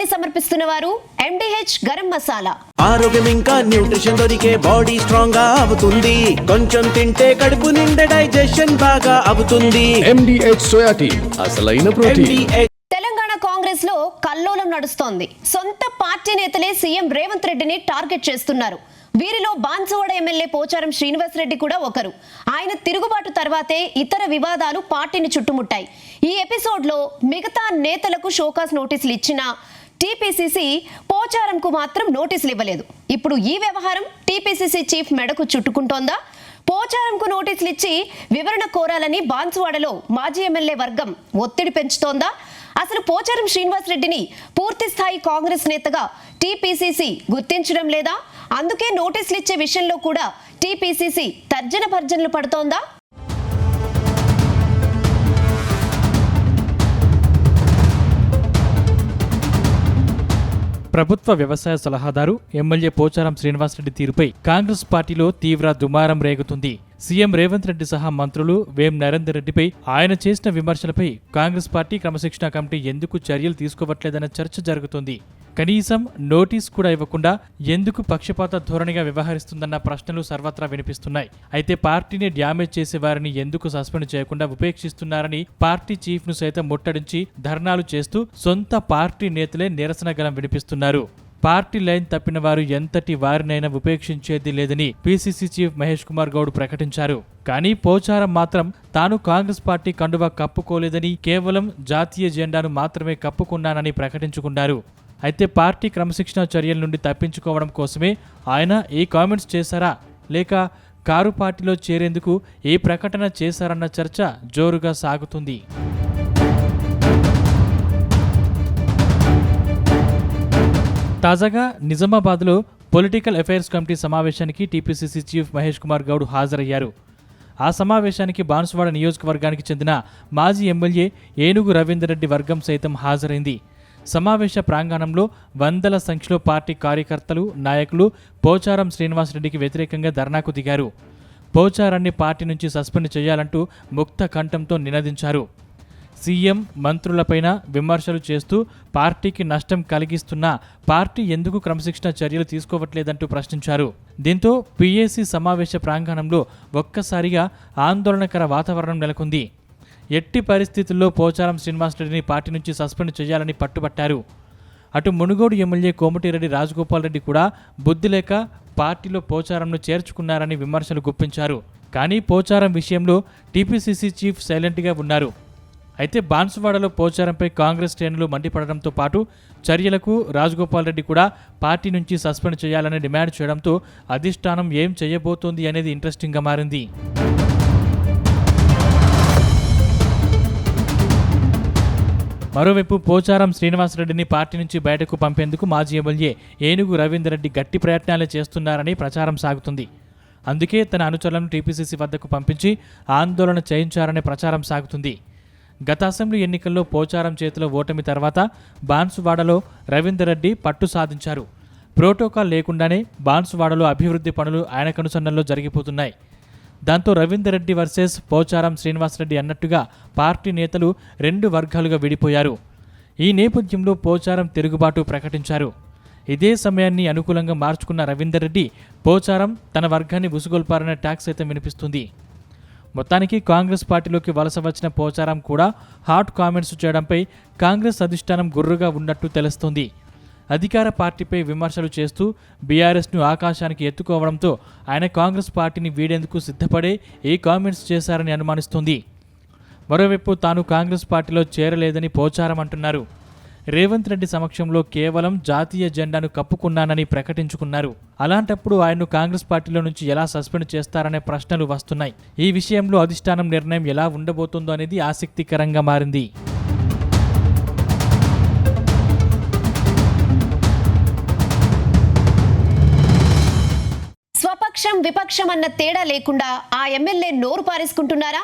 కార్యక్రమాన్ని సమర్పిస్తున్న వారు ఎండిహెచ్ గరం మసాలా. ఆరోగ్యం ఇంకా న్యూట్రిషన్ దొరికే బాడీ స్ట్రాంగ్ గా అవుతుంది. కొంచెం తింటే కడుపు నిండా డైజెషన్ బాగా అవుతుంది. ఎండిహెచ్ సోయాటీ అసలైన ప్రోటీన్. తెలంగాణ కాంగ్రెస్ లో కల్లోలం నడుస్తోంది. సొంత పార్టీ నేతలే సీఎం రేవంత్ రెడ్డిని టార్గెట్ చేస్తున్నారు. వీరిలో బాన్సువాడ ఎమ్మెల్యే పోచారం శ్రీనివాస్ రెడ్డి కూడా ఒకరు. ఆయన తిరుగుబాటు తర్వాతే ఇతర వివాదాలు పార్టీని చుట్టుముట్టాయి. ఈ ఎపిసోడ్ లో మిగతా నేతలకు షోకాస్ నోటీసులు ఇచ్చిన టీపీసీసీ పోచారంకు మాత్రం నోటీసులు ఇవ్వలేదు. ఇప్పుడు ఈ వ్యవహారం టీపీసీసీ చీఫ్ మెడకు చుట్టుకుంటోందా? పోచారంకు నోటీసులు ఇచ్చి వివరణ కోరాలని బాన్సువాడలో మాజీ ఎమ్మెల్యే వర్గం ఒత్తిడి పెంచుతోందా? అసలు పోచారం శ్రీనివాస్ రెడ్డిని పూర్తి స్థాయి కాంగ్రెస్ నేతగా టీపీసీసీ గుర్తించడం లేదా? అందుకే నోటీసులు ఇచ్చే విషయంలో కూడా టీపీసీసీ తర్జన భర్జనలు పడుతోందా? ప్రభుత్వ వ్యవసాయ సలహాదారు ఎమ్మెల్యే పోచారం శ్రీనివాసరెడ్డి తీరుపై కాంగ్రెస్ పార్టీలో తీవ్ర దుమారం రేగుతుంది. సీఎం రేవంత్ రెడ్డి సహా మంత్రులు వేం నరేందర్ రెడ్డిపై ఆయన చేసిన విమర్శలపై కాంగ్రెస్ పార్టీ క్రమశిక్షణ కమిటీ ఎందుకు చర్యలు తీసుకోవట్లేదన్న చర్చ జరుగుతుంది. కనీసం నోటీస్ కూడా ఇవ్వకుండా ఎందుకు పక్షపాత ధోరణిగా వ్యవహరిస్తుందన్న ప్రశ్నలు సర్వత్రా వినిపిస్తున్నాయి. అయితే పార్టీని డ్యామేజ్ చేసే వారిని ఎందుకు సస్పెండ్ చేయకుండా ఉపేక్షిస్తున్నారని పార్టీ చీఫ్ ను సైతం ముట్టడించి ధర్నాలు చేస్తూ సొంత పార్టీ నేతలే నిరసన గలం వినిపిస్తున్నారు. పార్టీ లైన్ తప్పిన వారు ఎంతటి వారినైనా ఉపేక్షించేది లేదని పీసీసీ చీఫ్ మహేష్ కుమార్ గౌడ్ ప్రకటించారు. కానీ పోచారం మాత్రం తాను కాంగ్రెస్ పార్టీ కండువా కప్పుకోలేదని, కేవలం జాతీయ జెండాను మాత్రమే కప్పుకున్నానని ప్రకటించుకున్నారు. అయితే పార్టీ క్రమశిక్షణ చర్యల నుండి తప్పించుకోవడం కోసమే ఆయన ఈ కామెంట్స్ చేశారా, లేక కారు పార్టీలో చేరేందుకు ఈ ప్రకటన చేశారన్న చర్చ జోరుగా సాగుతుంది. తాజాగా నిజామాబాద్లో పొలిటికల్ అఫైర్స్ కమిటీ సమావేశానికి టీపీసీసీ చీఫ్ మహేష్ కుమార్ గౌడ్ హాజరయ్యారు. ఆ సమావేశానికి బాన్సువాడ నియోజకవర్గానికి చెందిన మాజీ ఎమ్మెల్యే ఏనుగు రవీందర్ రెడ్డి వర్గం సైతం హాజరైంది. సమావేశ ప్రాంగణంలో వందల సంఖ్యలో పార్టీ కార్యకర్తలు, నాయకులు పోచారం శ్రీనివాసరెడ్డికి వ్యతిరేకంగా ధర్నాకు దిగారు. పోచారాన్ని పార్టీ నుంచి సస్పెండ్ చేయాలంటూ ముక్త కంఠంతో నినదించారు. సీఎం మంత్రులపైన విమర్శలు చేస్తూ పార్టీకి నష్టం కలిగిస్తున్నా పార్టీ ఎందుకు క్రమశిక్షణ చర్యలు తీసుకోవట్లేదంటూ ప్రశ్నించారు. దీంతో పీఏసీ సమావేశ ప్రాంగణంలో ఒక్కసారిగా ఆందోళనకర వాతావరణం నెలకొంది. ఎట్టి పరిస్థితుల్లో పోచారం శ్రీనివాసరెడ్డిని పార్టీ నుంచి సస్పెండ్ చేయాలని పట్టుబట్టారు. అటు మునుగోడు ఎమ్మెల్యే కోమటిరెడ్డి రాజగోపాల్ రెడ్డి కూడా బుద్ధి లేక పార్టీలో పోచారంను చేర్చుకున్నారని విమర్శలు గుప్పించారు. కానీ పోచారం విషయంలో టీపీసీసీ చీఫ్ సైలెంట్గా ఉన్నారు. అయితే బాన్సువాడలో పోచారంపై కాంగ్రెస్ శ్రేణులు మండిపడడంతో పాటు చర్యలకు రాజగోపాల్ రెడ్డి కూడా పార్టీ నుంచి సస్పెండ్ చేయాలని డిమాండ్ చేయడంతో అధిష్టానం ఏం చేయబోతోంది అనేది ఇంట్రెస్టింగ్గా మారింది. మరోవైపు పోచారం శ్రీనివాసరెడ్డిని పార్టీ నుంచి బయటకు పంపేందుకు మాజీ ఎమ్మెల్యే ఏనుగు రవీందర్ రెడ్డి గట్టి ప్రయత్నాలు చేస్తున్నారని ప్రచారం సాగుతుంది. అందుకే తన అనుచరులను టీపీసీసీ వద్దకు పంపించి ఆందోళన చేయించారనే ప్రచారం సాగుతుంది. గత అసెంబ్లీ ఎన్నికల్లో పోచారం చేతిలో ఓటమి తర్వాత బాన్సువాడలో రవీందర్ రెడ్డి పట్టు సాధించారు. ప్రోటోకాల్ లేకుండానే బాన్సువాడలో అభివృద్ధి పనులు ఆయన కనుసన్నల్లో జరిగిపోతున్నాయి. దాంతో రవీందర్ రెడ్డి వర్సెస్ పోచారం శ్రీనివాసరెడ్డి అన్నట్టుగా పార్టీ నేతలు రెండు వర్గాలుగా విడిపోయారు. ఈ నేపథ్యంలో పోచారం తిరుగుబాటు ప్రకటించారు. ఇదే సమయాన్ని అనుకూలంగా మార్చుకున్న రవీందర్ రెడ్డి పోచారం తన వర్గాన్ని ఉసుగొల్పారనే టాక్స్ అయితే వినిపిస్తుంది. మొత్తానికి కాంగ్రెస్ పార్టీలోకి వలస వచ్చిన పోచారం కూడా హాట్ కామెంట్స్ చేయడంపై కాంగ్రెస్ అధిష్టానం గుర్రుగా ఉన్నట్టు తెలుస్తోంది. అధికార పార్టీపై విమర్శలు చేస్తూ బీఆర్ఎస్ను ఆకాశానికి ఎత్తుకోవడంతో ఆయన కాంగ్రెస్ పార్టీని వీడేందుకు సిద్ధపడే ఈ కామెంట్స్ చేశారని అనుమానిస్తోంది. మరోవైపు తాను కాంగ్రెస్ పార్టీలో చేరలేదని పోచారం అంటున్నారు. రేవంత్ రెడ్డి సమక్షంలో కేవలం జాతీయ జెండాను కప్పుకున్నానని ప్రకటించుకున్నారు. అలాంటప్పుడు ఆయన్ను కాంగ్రెస్ పార్టీలో నుంచి ఎలా సస్పెండ్ చేస్తారనే ప్రశ్నలు వస్తున్నాయి. ఈ విషయంలో అధిష్టానం నిర్ణయం ఎలా ఉండబోతుందో అనేది ఆసక్తికరంగా మారింది. స్వపక్షం విపక్షం అన్న తేడా లేకుండా ఆ ఎమ్మెల్యే నోరు పారేసుకుంటున్నారా?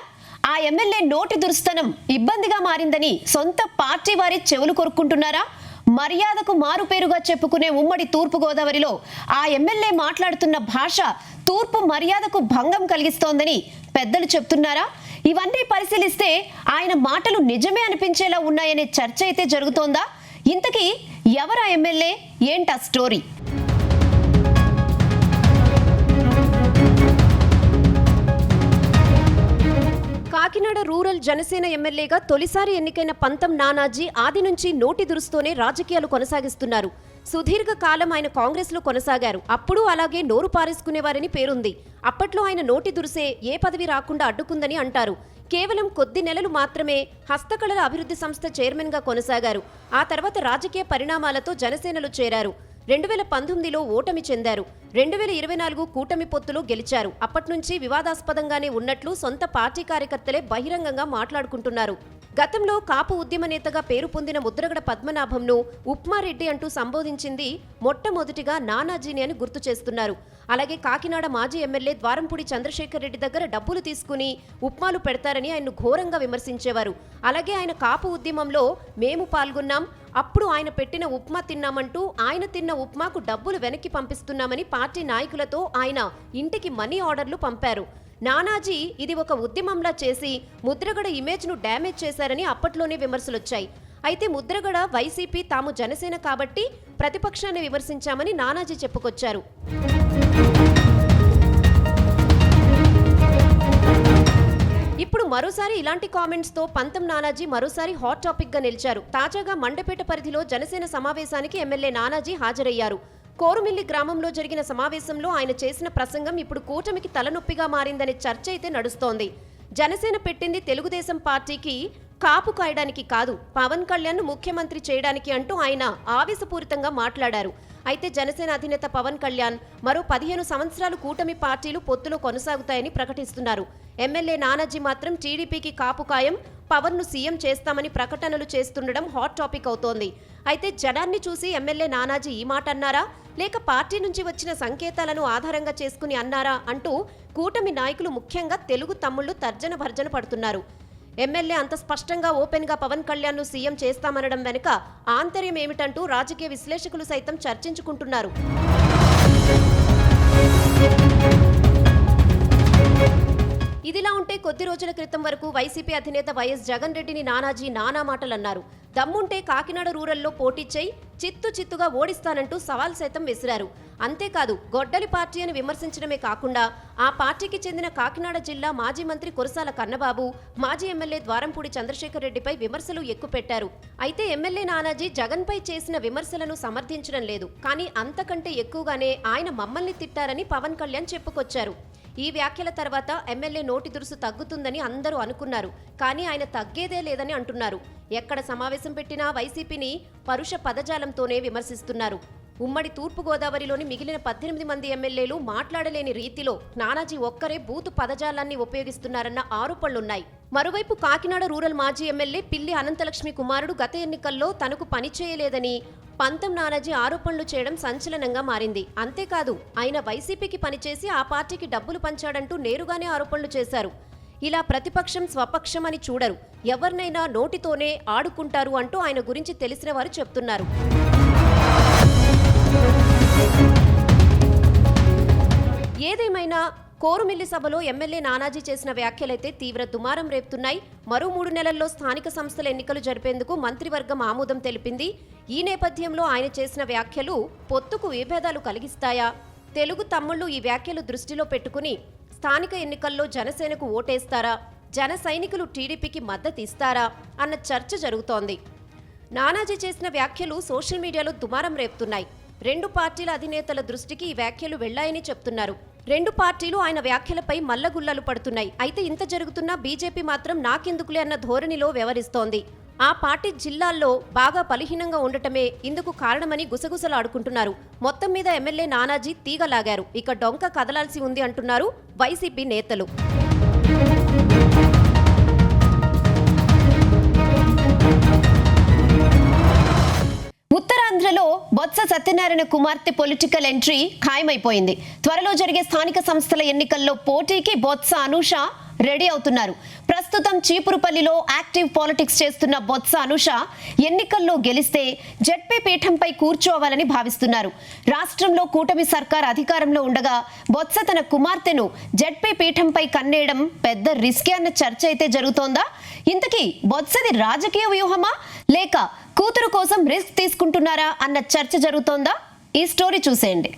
ఆ ఎమ్మెల్యే నోటి దురుస్తనం ఇబ్బందిగా మారిందని సొంత పార్టీ వారి చెవులు కొరుక్కుంటున్నారా? మర్యాదకు మారుపేరుగా చెప్పుకునే ఉమ్మడి తూర్పు గోదావరిలో ఆ ఎమ్మెల్యే మాట్లాడుతున్న భాష తూర్పు మర్యాదకు భంగం కలిగిస్తోందని పెద్దలు చెప్తున్నారా? ఇవన్నీ పరిశీలిస్తే ఆయన మాటలు నిజమే అనిపించేలా ఉన్నాయనే చర్చ అయితే జరుగుతోందా? ఇంతకీ ఎవరా ఎమ్మెల్యే, ఏంటా స్టోరీ? కాకినాడ రూరల్ జనసేన ఎమ్మెల్యేగా తొలిసారి ఎన్నికైన పంతం నానాజీ ఆది నుంచి నోటి దురుస్తూనే రాజకీయాలు కొనసాగిస్తున్నారు. సుదీర్ఘ కాలం ఆయన కాంగ్రెస్ లో కొనసాగారు. అప్పుడు అలాగే నోరు పారేసుకునేవారని పేరుంది. అప్పట్లో ఆయన నోటి దురుసే ఏ పదవి రాకుండా అడ్డుకుందని అంటారు. కేవలం కొద్ది నెలలు మాత్రమే హస్తకళల అభివృద్ధి సంస్థ చైర్మన్ గా కొనసాగారు. ఆ తర్వాత రాజకీయ పరిణామాలతో జనసేనలో చేరారు. 2019లో ఓటమి చెందారు. 2024 కూటమి పొత్తులో గెలిచారు. అప్పట్నుంచి వివాదాస్పదంగానే ఉన్నట్లు సొంత పార్టీ కార్యకర్తలే బహిరంగంగా మాట్లాడుకుంటున్నారు. గతంలో కాపు ఉద్యమ నేతగా పేరు పొందిన ముద్రగడ పద్మనాభంను ఉప్మారెడ్డి అంటూ సంబోధించింది మొట్టమొదటిగా నానాజీని అని గుర్తు చేస్తున్నారు. అలాగే కాకినాడ మాజీ ఎమ్మెల్యే ద్వారంపూడి చంద్రశేఖర్ రెడ్డి దగ్గర డబ్బులు తీసుకుని ఉప్మాలు పెడతారని ఆయన్ను ఘోరంగా విమర్శించేవారు. అలాగే ఆయన కాపు ఉద్యమంలో మేము పాల్గొన్నాం, అప్పుడు ఆయన పెట్టిన ఉప్మా తిన్నామంటూ ఆయన తిన్న ఉప్మాకు డబ్బులు వెనక్కి పంపిస్తున్నామని పార్టీ నాయకులతో ఆయన ఇంటికి మనీ ఆర్డర్లు పంపారు. నానాజీ ఇది ఒక ఉద్యమంలా చేసి ముద్రగడ ఇమేజ్ను డ్యామేజ్ చేశారని అప్పట్లోనే విమర్శలొచ్చాయి. అయితే ముద్రగడ వైసీపీ, తాము జనసేన కాబట్టి ప్రతిపక్షాన్ని విమర్శించామని నానాజీ చెప్పుకొచ్చారు. ఇప్పుడు మరోసారి ఇలాంటి కామెంట్స్ తో పంతం నానాజీ మరోసారి హాట్ టాపిక్ గా నిలిచారు. తాజాగా మండపేట పరిధిలో జనసేన సమావేశానికి ఎమ్మెల్యే నానాజీ హాజరయ్యారు. కోరుమిల్లి గ్రామంలో జరిగిన సమావేశంలో ఆయన చేసిన ప్రసంగం ఇప్పుడు కూటమికి తలనొప్పిగా మారిందనే చర్చ అయితే నడుస్తోంది. జనసేన పెట్టింది తెలుగుదేశం పార్టీకి కాపు కాయడానికి కాదు, పవన్ కళ్యాణ్ ముఖ్యమంత్రి చేయడానికి అంటూ ఆయన ఆవేశపూరితంగా మాట్లాడారు. అయితే జనసేన అధినేత పవన్ కళ్యాణ్ మరో 15 సంవత్సరాలు కూటమి పార్టీలు పొత్తులో కొనసాగుతాయని ప్రకటిస్తున్నారు. ఎమ్మెల్యే నానాజీ మాత్రం టీడీపీకి కాపు ఖాయం, పవన్ను సీఎం చేస్తామని ప్రకటనలు చేస్తుండడం హాట్ టాపిక్ అవుతోంది. అయితే జనాన్ని చూసి ఎమ్మెల్యే నానాజీ ఈ మాట అన్నారా, లేక పార్టీ నుంచి వచ్చిన సంకేతాలను ఆధారంగా చేసుకుని అన్నారా అంటూ కూటమి నాయకులు, ముఖ్యంగా తెలుగు తమ్ముళ్లు తర్జన భర్జన పడుతున్నారు. ఎమ్మెల్యే అంత స్పష్టంగా ఓపెన్ గా పవన్ కళ్యాణ్ ను సీఎం చేస్తామనడం వెనుక ఆంతర్యం ఏమిటంటూ రాజకీయ విశ్లేషకులు సైతం చర్చించుకుంటున్నారు. ఇదిలా ఉంటే కొద్ది రోజుల క్రితం వరకు వైసీపీ అధినేత వైఎస్ జగన్ రెడ్డిని నానాజీ నానా మాటలన్నారు. దమ్ముంటే కాకినాడ రూరల్లో పోటీ చేయి, చిత్తుగా ఓడిస్తానంటూ సవాల్ సైతం విసిరారు. అంతేకాదు, గొడ్డలి పార్టీ అని విమర్శించడమే కాకుండా ఆ పార్టీకి చెందిన కాకినాడ జిల్లా మాజీ మంత్రి కురసాల కన్నబాబు, మాజీ ఎమ్మెల్యే ద్వారంపూడి చంద్రశేఖర్ రెడ్డిపై విమర్శలు ఎక్కుపెట్టారు. అయితే ఎమ్మెల్యే నానాజీ జగన్ పై చేసిన విమర్శలను సమర్థించడం లేదు. కానీ అంతకంటే ఎక్కువగానే ఆయన మమ్మల్ని తిట్టారని పవన్ కళ్యాణ్ చెప్పుకొచ్చారు. ఈ వ్యాఖ్యల తర్వాత ఎమ్మెల్యే నోటి దురుసు తగ్గుతుందని అందరూ అనుకున్నారు. కానీ ఆయన తగ్గేదే లేదని అంటున్నారు. ఎక్కడ సమావేశం పెట్టినా వైసీపీని పరుష పదజాలంతోనే విమర్శిస్తున్నారు. ఉమ్మడి తూర్పుగోదావరిలోని మిగిలిన 18 మంది ఎమ్మెల్యేలు మాట్లాడలేని రీతిలో నానాజీ ఒక్కరే బూతు పదజాలాన్ని ఉపయోగిస్తున్నారన్న ఆరోపణలున్నాయి. మరోవైపు కాకినాడ రూరల్ మాజీ ఎమ్మెల్యే పిల్లి అనంతలక్ష్మి కుమారుడు గత ఎన్నికల్లో తనకు పనిచేయలేదని పంతం నానాజీ ఆరోపణలు చేయడం సంచలనంగా మారింది. అంతేకాదు, ఆయన వైసీపీకి పనిచేసి ఆ పార్టీకి డబ్బులు పంచాడంటూ నేరుగానే ఆరోపణలు చేశారు. ఇలా ప్రతిపక్షం స్వపక్షం అని చూడరు, ఎవరినైనా నోటితోనే ఆడుకుంటారు అంటూ ఆయన గురించి తెలిసిన వారు చెప్తున్నారు. ఏదేమైనా కోరుమిల్లి సభలో ఎమ్మెల్యే నానాజీ చేసిన వ్యాఖ్యలైతే తీవ్ర దుమారం రేపుతున్నాయి. మరో 3 నెలల్లో స్థానిక సంస్థల ఎన్నికలు జరిపేందుకు మంత్రివర్గం ఆమోదం తెలిపింది. ఈ నేపథ్యంలో ఆయన చేసిన వ్యాఖ్యలు పొత్తుకు విభేదాలు కలిగిస్తాయా? తెలుగు తమ్ముళ్లు ఈ వ్యాఖ్యలు దృష్టిలో పెట్టుకుని స్థానిక ఎన్నికల్లో జనసేనకు ఓటేస్తారా, జన సైనికులు టీడీపీకి మద్దతు ఇస్తారా అన్న చర్చ జరుగుతోంది. నానాజీ చేసిన వ్యాఖ్యలు సోషల్ మీడియాలో దుమారం రేపుతున్నాయి. 2 పార్టీల అధినేతల దృష్టికి ఈ వ్యాఖ్యలు వెళ్లాయని చెప్తున్నారు. 2 పార్టీలు ఆయన వ్యాఖ్యలపై మల్లగుల్లలు పడుతున్నాయి. అయితే ఇంత జరుగుతున్నా బీజేపీ మాత్రం నాకెందుకులే అన్న ధోరణిలో వ్యవహరిస్తోంది. ఆ పార్టీ జిల్లాల్లో బాగా బలహీనంగా ఉండటమే ఇందుకు కారణమని గుసగుసలాడుకుంటున్నారు. మొత్తం మీద ఎమ్మెల్యే నానాజీ తీగలాగారు. ఇక డొంక కదలాల్సి ఉంది అంటున్నారు వైసీపీ నేతలు. ఉత్తరాంధ్రలో బొత్స సత్యనారాయణ కుమార్తె పొలిటికల్ ఎంట్రీ ఖాయమైపోయింది. త్వరలో జరిగే స్థానిక సంస్థల ఎన్నికల్లో పోటీకి బొత్స అనూష రెడీ అవుతున్నారు. ప్రస్తుతం చీపురుపల్లిలో యాక్టివ్ పాలిటిక్స్ చేస్తున్న బొత్స అనుష ఎన్నికల్లో గెలిస్తే జెడ్పీ పీఠంపై కూర్చోవాలని భావిస్తున్నారు. రాష్ట్రంలో కూటమి సర్కార్ అధికారంలో ఉండగా బొత్స తన కుమార్తెను జెడ్పీ పీఠంపై కన్నేయడం పెద్ద రిస్కీ అన్న చర్చ అయితే జరుగుతోందా? ఇంతకీ బొత్సది రాజకీయ వ్యూహమా లేక కూతురు కోసం రిస్క్ తీసుకుంటున్నారా అన్న చర్చ జరుగుతోందా? ఈ స్టోరీ చూసేయండి.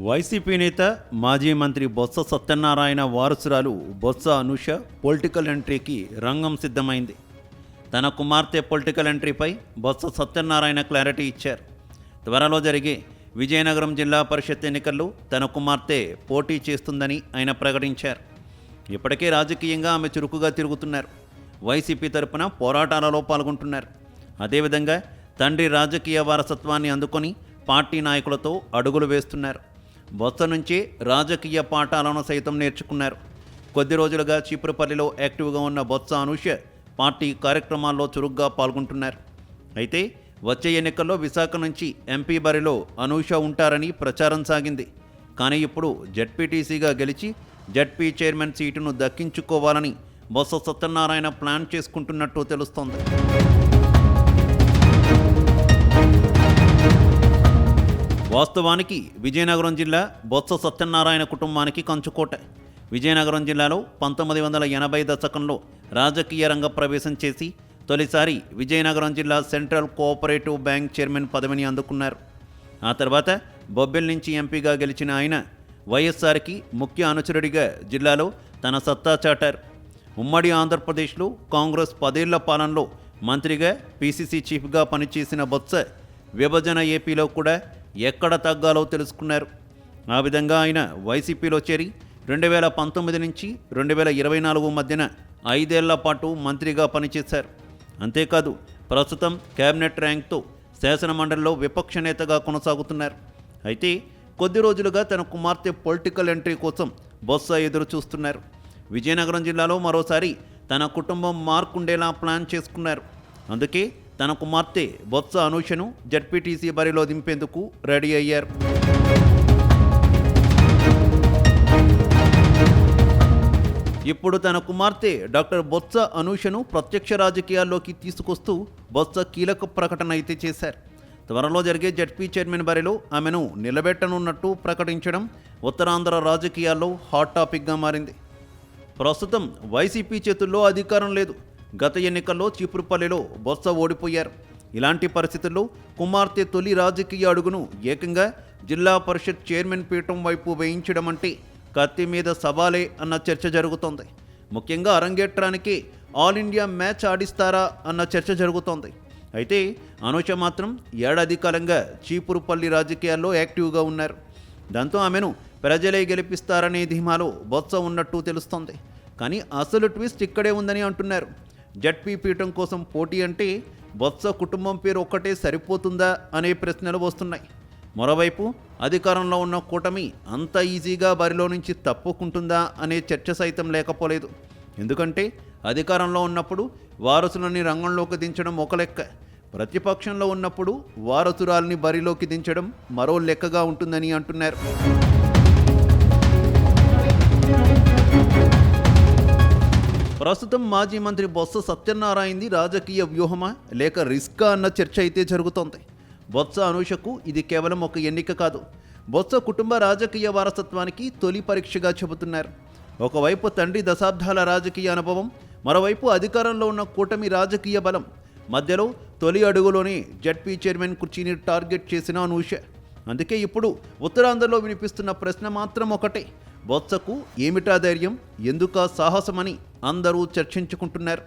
వైసీపీ నేత మాజీ మంత్రి బొత్స సత్యనారాయణ వారసురాలు బొత్స అనుష పొలిటికల్ ఎంట్రీకి రంగం సిద్ధమైంది. తన కుమార్తె పొలిటికల్ ఎంట్రీపై బొత్స సత్యనారాయణ క్లారిటీ ఇచ్చారు. త్వరలో జరిగే విజయనగరం జిల్లా పరిషత్ ఎన్నికల్లో తన కుమార్తె పోటీ చేస్తుందని ఆయన ప్రకటించారు. ఇప్పటికే రాజకీయంగా ఆమె చురుకుగా తిరుగుతున్నారు. వైసీపీ తరపున పోరాటాలలో పాల్గొంటున్నారు. అదేవిధంగా తండ్రి రాజకీయ వారసత్వాన్ని అందుకొని పార్టీ నాయకులతో అడుగులు వేస్తున్నారు. బొత్స నుంచి రాజకీయ పాఠాలను సైతం నేర్చుకున్నారు. కొద్ది రోజులుగా చీపురుపల్లిలో యాక్టివ్గా ఉన్న బొత్స అనుష పార్టీ కార్యక్రమాల్లో చురుగ్గా పాల్గొంటున్నారు. అయితే వచ్చే ఎన్నికల్లో విశాఖ నుంచి ఎంపీ బరిలో అనూష ఉంటారని ప్రచారం సాగింది. కానీ ఇప్పుడు జెడ్పీటీసీగా గెలిచి జెడ్పీ చైర్మన్ సీటును దక్కించుకోవాలని బొత్స సత్యనారాయణ ప్లాన్ చేసుకుంటున్నట్టు తెలుస్తోంది. వాస్తవానికి విజయనగరం జిల్లా బొత్స సత్యనారాయణ కుటుంబానికి కంచుకోట. విజయనగరం జిల్లాలో 1980 దశకంలో రాజకీయ రంగ ప్రవేశం చేసి తొలిసారి విజయనగరం జిల్లా సెంట్రల్ కోఆపరేటివ్ బ్యాంక్ చైర్మన్ పదవిని అందుకున్నారు. ఆ తర్వాత బొబ్బిల్ నుంచి ఎంపీగా గెలిచిన ఆయన వైఎస్ఆర్కి ముఖ్య అనుచరుడిగా జిల్లాలో తన సత్తా చాటారు. ఉమ్మడి ఆంధ్రప్రదేశ్లో కాంగ్రెస్ 10 ఏళ్ల పాలనలో మంత్రిగా పీసీసీ చీఫ్గా పనిచేసిన బొత్స విభజన ఏపీలో కూడా ఎక్కడ తగ్గాలో తెలుసుకున్నారు. ఆ విధంగా ఆయన వైసీపీలో చేరి 2019 నుంచి 2024 మధ్యన 5 ఏళ్ల పాటు మంత్రిగా పనిచేశారు. అంతేకాదు ప్రస్తుతం కేబినెట్ ర్యాంక్తో శాసనమండలిలో విపక్ష నేతగా కొనసాగుతున్నారు. అయితే కొద్ది రోజులుగా తన కుమార్తె పొలిటికల్ ఎంట్రీ కోసం బొత్స ఎదురు చూస్తున్నారు. విజయనగరం జిల్లాలో మరోసారి తన కుటుంబం మార్కుండేలా ప్లాన్ చేసుకున్నారు. అందుకే తన కుమార్తె బొత్స అనూషను జెడ్పీటీసీ బరిలో దింపేందుకు రెడీ అయ్యారు. ఇప్పుడు తన కుమార్తె డాక్టర్ బొత్స అనూషను ప్రత్యక్ష రాజకీయాల్లోకి తీసుకొస్తూ బొత్స కీలక ప్రకటన అయితే చేశారు. త్వరలో జరిగే జెడ్పీ చైర్మన్ బరిలో ఆమెను నిలబెట్టనున్నట్టు ప్రకటించడం ఉత్తరాంధ్ర రాజకీయాల్లో హాట్ టాపిక్గా మారింది. ప్రస్తుతం వైసీపీ చేతుల్లో అధికారం లేదు. గత ఎన్నికల్లో చీపురుపల్లిలో బొత్స ఓడిపోయారు. ఇలాంటి పరిస్థితుల్లో కుమార్తె తొలి రాజకీయ అడుగును ఏకంగా జిల్లా పరిషత్ చైర్మన్ పీఠం వైపు వేయించడం అంటే కత్తి మీద సవాలే అన్న చర్చ జరుగుతోంది. ముఖ్యంగా అరంగేట్రానికి ఆల్ ఇండియా మ్యాచ్ ఆడిస్తారా అన్న చర్చ జరుగుతోంది. అయితే అనూష మాత్రం ఏడాది కాలంగా చీపురుపల్లి రాజకీయాల్లో యాక్టివ్గా ఉన్నారు. దాంతో ఆమెను ప్రజలే గెలిపిస్తారనే ధీమాలో బొత్స ఉన్నట్టు తెలుస్తోంది. కానీ అసలు ట్విస్ట్ ఇక్కడే ఉందని అంటున్నారు. జెడ్పీ పీఠం కోసం పోటీ అంటే బొత్స కుటుంబం పేరు ఒక్కటే సరిపోతుందా అనే ప్రశ్నలు వస్తున్నాయి. మరోవైపు అధికారంలో ఉన్న కూటమి అంత ఈజీగా బరిలో నుంచి తప్పుకుంటుందా అనే చర్చ సైతం లేకపోలేదు. ఎందుకంటే అధికారంలో ఉన్నప్పుడు వారసులని రంగంలోకి దించడం ఒక లెక్క, ప్రతిపక్షంలో ఉన్నప్పుడు వారసురాల్ని బరిలోకి దించడం మరో లెక్కగా ఉంటుందని అంటున్నారు. ప్రస్తుతం మాజీ మంత్రి బొత్స సత్యనారాయణది రాజకీయ వ్యూహమా లేక రిస్కా అన్న చర్చ అయితే జరుగుతోంది. బొత్స అనూషకు ఇది కేవలం ఒక ఎన్నిక కాదు, బొత్స కుటుంబ రాజకీయ వారసత్వానికి తొలి పరీక్షగా చెబుతున్నారు. ఒకవైపు తండ్రి దశాబ్దాల రాజకీయ అనుభవం, మరోవైపు అధికారంలో ఉన్న కూటమి రాజకీయ బలం, మధ్యలో తొలి అడుగులోనే జెడ్పీ చైర్మన్ కుర్చీని టార్గెట్ చేసిన అనూష. అందుకే ఇప్పుడు ఉత్తరాంధ్రలో వినిపిస్తున్న ప్రశ్న మాత్రం ఒకటే, బొత్సకు ఏమిటా ధైర్యం, ఎందుకా సాహసమని అందరూ చర్చించుకుంటున్నారు.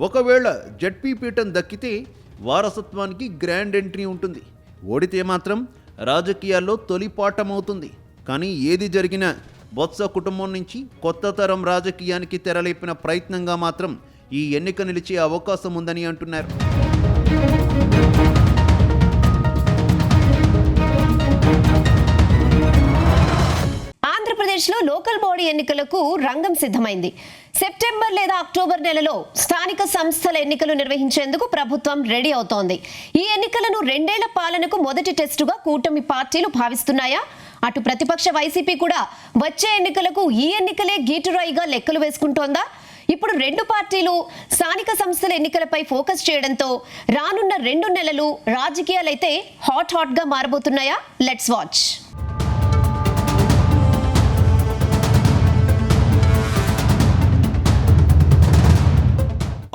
ఒకవేళ జెడ్పీ పీఠం దక్కితే వారసత్వానికి గ్రాండ్ ఎంట్రీ ఉంటుంది, ఓడితే మాత్రం రాజకీయాల్లో తొలి పాఠమవుతుంది. కానీ ఏది జరిగినా బొత్స కుటుంబం నుంచి కొత్త తరం రాజకీయానికి తెరలేపిన ప్రయత్నంగా మాత్రం ఈ ఎన్నిక నిలిచే అవకాశం ఉందని అంటున్నారు. ఆంధ్రప్రదేశ్లో లోకల్ బాడీ ఎన్నికలకు రంగం సిద్ధమైంది. సెప్టెంబర్ లేదా అక్టోబర్ నెలలో స్థానిక సంస్థల ఎన్నికలు నిర్వహించేందుకు ప్రభుత్వం రెడీ అవుతోంది. ఈ ఎన్నికలను 2 ఏళ్ల పాలనకు మొదటి టెస్టుగా కూటమి పార్టీలు భావిస్తున్నాయా? అటు ప్రతిపక్ష వైసీపీ కూడా వచ్చే ఎన్నికలకు ఈ ఎన్నికలే గీటురాయిగా లెక్కలు వేసుకుంటోందా? ఇప్పుడు 2 పార్టీలు స్థానిక సంస్థల ఎన్నికలపై ఫోకస్ చేయడంతో రానున్న 2 నెలలు రాజకీయాలైతే హాట్ గా మారబోతున్నాయా? Let's watch.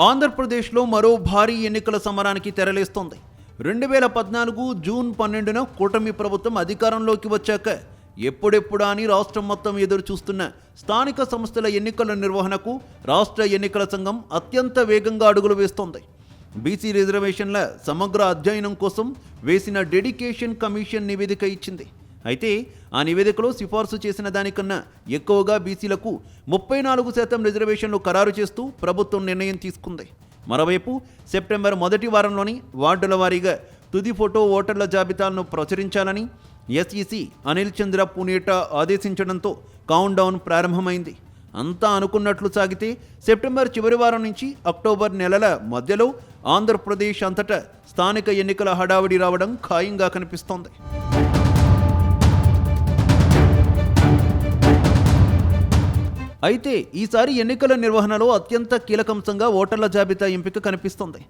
ఆంధ్రప్రదేశ్లో మరో భారీ ఎన్నికల సమరానికి తెరలేస్తోంది. 2014 జూన్ 12న కూటమి ప్రభుత్వం అధికారంలోకి వచ్చాక ఎప్పుడెప్పుడా అని రాష్ట్రం మొత్తం ఎదురు చూస్తున్న స్థానిక సంస్థల ఎన్నికల నిర్వహణకు రాష్ట్ర ఎన్నికల సంఘం అత్యంత వేగంగా అడుగులు వేస్తోంది. బీసీ రిజర్వేషన్ల సమగ్ర అధ్యయనం కోసం వేసిన డెడికేషన్ కమిషన్ నివేదిక ఇచ్చింది. అయితే ఆ నివేదికలో సిఫార్సు చేసిన దానికన్నా ఎక్కువగా బీసీలకు 34% రిజర్వేషన్లు ఖరారు చేస్తూ ప్రభుత్వం నిర్ణయం తీసుకుంది. మరోవైపు సెప్టెంబర్ మొదటి వారంలోని వార్డుల వారీగా తుది ఫోటో ఓటర్ల జాబితాలను ప్రచురించాలని SEC Anil Chandra Punetha ఆదేశించడంతో count down ప్రారంభమైంది. అంతా అనుకున్నట్లు సాగితే సెప్టెంబర్ చివరి వారం నుంచి అక్టోబర్ నెలల మధ్యలో ఆంధ్రప్రదేశ్ అంతటా స్థానిక ఎన్నికల హడావిడి రావడం ఖాయంగా కనిపిస్తోంది. అయితే ఈసారి ఎన్నికల నిర్వహణలో అత్యంత కీలకాంశంగా ఓటర్ల జాబితా ఎంపిక కనిపిస్తోంది.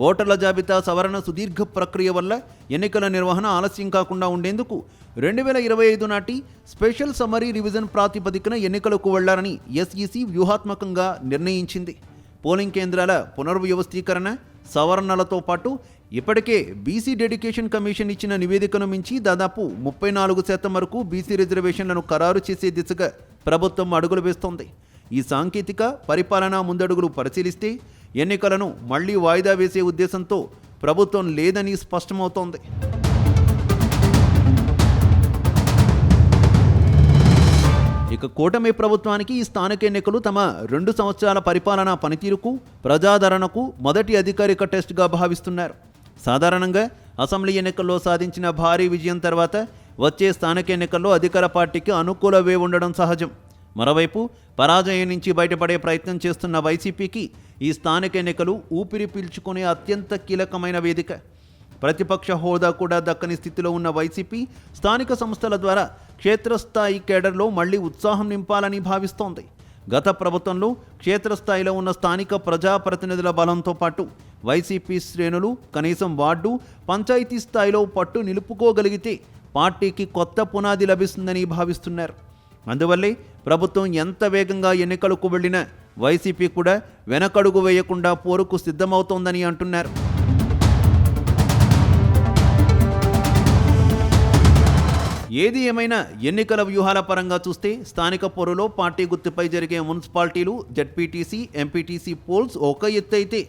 ఓటర్ల జాబితా సవరణ సుదీర్ఘ ప్రక్రియ వల్ల ఎన్నికల నిర్వహణ ఆలస్యం కాకుండా ఉండేందుకు 2025 నాటి స్పెషల్ సమరీ రివిజన్ ప్రాతిపదికన ఎన్నికలకు వెళ్లాలని ఎస్ఈసి వ్యూహాత్మకంగా నిర్ణయించింది. పోలింగ్ కేంద్రాల పునర్వ్యవస్థీకరణ, సవరణలతో పాటు ఇప్పటికే బీసీ డెడికేషన్ కమిషన్ ఇచ్చిన నివేదికను మించి దాదాపు 34% వరకు బీసీ రిజర్వేషన్లను ఖరారు చేసే దిశగా ప్రభుత్వం అడుగులు వేస్తోంది. ఈ సాంకేతిక పరిపాలనా ముందడుగులు పరిశీలిస్తే ఎన్నికలను మళ్లీ వాయిదా వేసే ఉద్దేశంతో ప్రభుత్వం లేదని స్పష్టమవుతోంది. ఇక కూటమి ప్రభుత్వానికి ఈ స్థానిక ఎన్నికలు తమ 2 సంవత్సరాల పరిపాలనా పనితీరుకు, ప్రజాదరణకు మొదటి అధికారిక టెస్ట్గా భావిస్తున్నారు. సాధారణంగా అసెంబ్లీ ఎన్నికల్లో సాధించిన భారీ విజయం తర్వాత వచ్చే స్థానిక ఎన్నికల్లో అధికార పార్టీకి అనుకూల వేవ్ ఉండడం సహజం. మరోవైపు పరాజయం నుంచి బయటపడే ప్రయత్నం చేస్తున్న వైసీపీకి ఈ స్థానిక ఎన్నికలు ఊపిరి పీల్చుకునే అత్యంత కీలకమైన వేదిక. ప్రతిపక్ష హోదా కూడా దక్కని స్థితిలో ఉన్న వైసీపీ స్థానిక సంస్థల ద్వారా క్షేత్రస్థాయి కేడర్లో మళ్లీ ఉత్సాహం నింపాలని భావిస్తోంది. గత ప్రభుత్వంలో క్షేత్రస్థాయిలో ఉన్న స్థానిక ప్రజాప్రతినిధుల బలంతో పాటు వైసీపీ శ్రేణులు కనీసం వార్డు, పంచాయతీ స్థాయిలో పట్టు నిలుపుకోగలిగితే పార్టీకి కొత్త పునాది లభిస్తుందని భావిస్తున్నారు. అందువల్లే ప్రభుత్వం ఎంత వేగంగా ఎన్నికలకు వెళ్లినా వైసీపీ కూడా వెనకడుగు వేయకుండా పోరుకు సిద్ధమవుతోందని అంటున్నారు. ఏది ఏమైనా ఎన్నికల వ్యూహాల పరంగా చూస్తే స్థానిక పోరులో పార్టీ గుర్తుపై జరిగే మున్సిపాలిటీలు, జెడ్పీటీసీ, ఎంపీటీసీ పోల్స్ ఒక ఎత్తు అయితే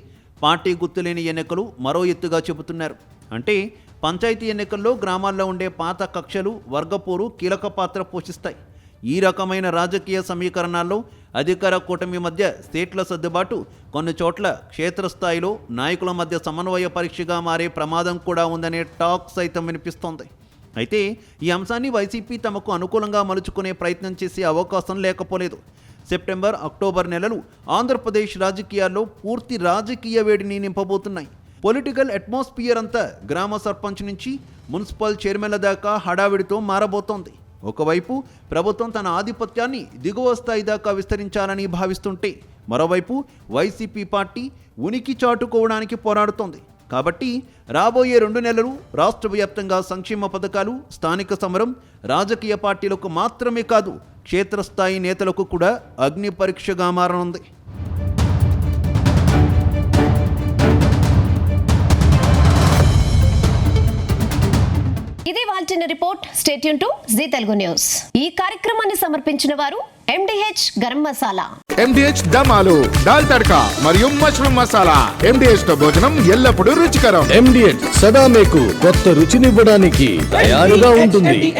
పార్టీ గుర్తులేని ఎన్నికలు మరో ఎత్తుగా చెబుతున్నారు. అంటే పంచాయతీ ఎన్నికల్లో గ్రామాల్లో ఉండే పాత కక్షలు, వర్గపోరు కీలక పాత్ర పోషిస్తాయి. ఈ రకమైన రాజకీయ సమీకరణాల్లో అధికార కూటమి మధ్య సీట్ల సర్దుబాటు కొన్ని చోట్ల క్షేత్రస్థాయిలో నాయకుల మధ్య సమన్వయ పరీక్షగా మారే ప్రమాదం కూడా ఉందనే టాక్ సైతం వినిపిస్తోంది. అయితే ఈ అంశాన్ని వైసీపీ తమకు అనుకూలంగా మలుచుకునే ప్రయత్నం చేసే అవకాశం లేకపోలేదు. సెప్టెంబర్, అక్టోబర్ నెలలు ఆంధ్రప్రదేశ్ రాజకీయాల్లో పూర్తి రాజకీయ వేడిని నింపబోతున్నాయి. పొలిటికల్ అట్మాస్ఫియర్ అంతా గ్రామ సర్పంచ్ నుంచి మున్సిపల్ చైర్మన్ల దాకా హడావిడితో మారబోతోంది. ఒకవైపు ప్రభుత్వం తన ఆధిపత్యాన్ని దిగువ స్థాయి దాకా విస్తరించాలని భావిస్తుంటే మరోవైపు వైసీపీ పార్టీ ఉనికి చాటుకోవడానికి పోరాడుతోంది. కాబట్టి రాబోయే 2 నెలలు రాష్ట్ర వ్యాప్తంగా సంక్షేమ పథకాలు, స్థానిక సమరం రాజకీయ పార్టీలకు మాత్రమే కాదు క్షేత్రస్థాయి నేతలకు కూడా అగ్ని పరీక్షగా మారనుంది. ఇది వాల్టిన report. Stay tune to Zee Telugu news. ఈ కార్యక్రమాన్ని సమర్పించిన వారు ఎండిహెచ్ గరం మసాలా, ఎండిహెచ్ దమాలు, దాల్ తడకా మరియు మష్రూమ్ మసాలా. ఎండిహెచ్ తో భోజనం ఎల్లప్పుడూ రుచికరం. ఎండిహెచ్ సదా మీకు కొత్త రుచినివ్వడానికి తయారుగా ఉంటుంది.